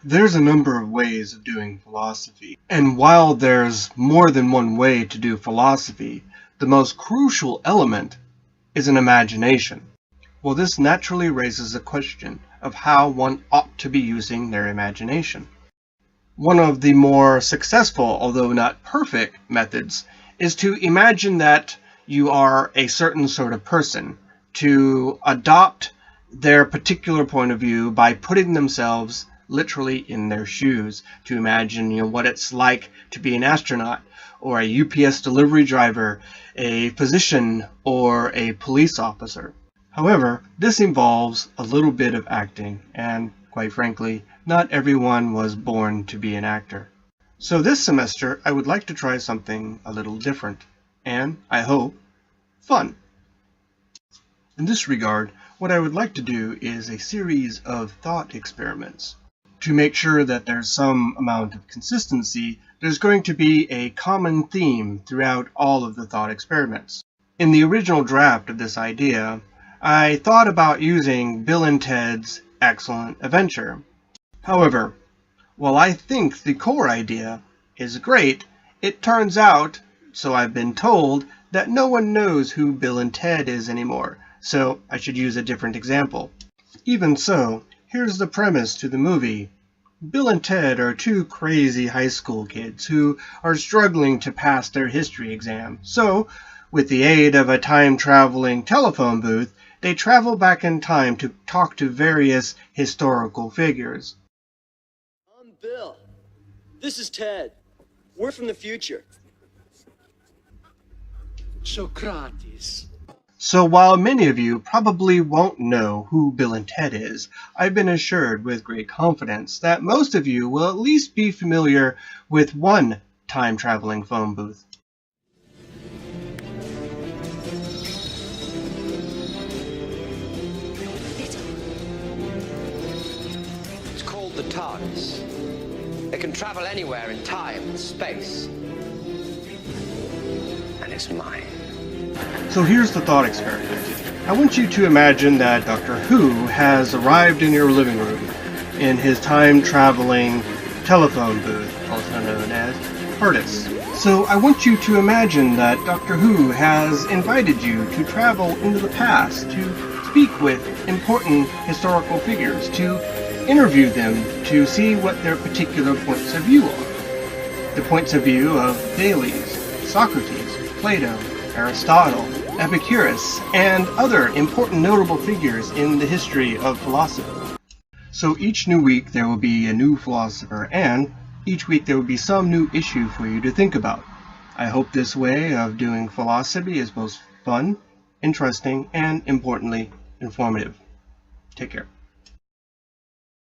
There's a number of ways of doing philosophy, and while there's more than one way to do philosophy, the most crucial element is an imagination. Well, this naturally raises a question of how one ought to be using their imagination. One of the more successful, although not perfect, methods is to imagine that you are a certain sort of person, to adopt their particular point of view by putting themselves literally in their shoes, to imagine what it's like to be an astronaut or a UPS delivery driver, a physician, or a police officer. However, this involves a little bit of acting, and quite frankly, not everyone was born to be an actor. So this semester, I would like to try something a little different, and, I hope, fun. In this regard, what I would like to do is a series of thought experiments. To make sure that there's some amount of consistency, there's going to be a common theme throughout all of the thought experiments. In the original draft of this idea, I thought about using Bill and Ted's Excellent Adventure. However, while I think the core idea is great, it turns out, so I've been told, that no one knows who Bill and Ted is anymore, so I should use a different example. Even so, here's the premise to the movie. Bill and Ted are two crazy high school kids who are struggling to pass their history exam. So, with the aid of a time-traveling telephone booth, they travel back in time to talk to various historical figures. I'm Bill. This is Ted. We're from the future. Socrates. So while many of you probably won't know who Bill and Ted is, I've been assured with great confidence that most of you will at least be familiar with one time-traveling phone booth. It's called the TARDIS. It can travel anywhere in time and space. And it's mine. So here's the thought experiment. I want you to imagine that Doctor Who has arrived in your living room in his time-traveling telephone booth, also known as TARDIS. So I want you to imagine that Doctor Who has invited you to travel into the past, to speak with important historical figures, to interview them, to see what their particular points of view are. The points of view of Thales, Socrates, Plato, Aristotle, Epicurus, and other important notable figures in the history of philosophy. So each new week there will be a new philosopher, and each week there will be some new issue for you to think about. I hope this way of doing philosophy is both fun, interesting, and importantly, informative. Take care.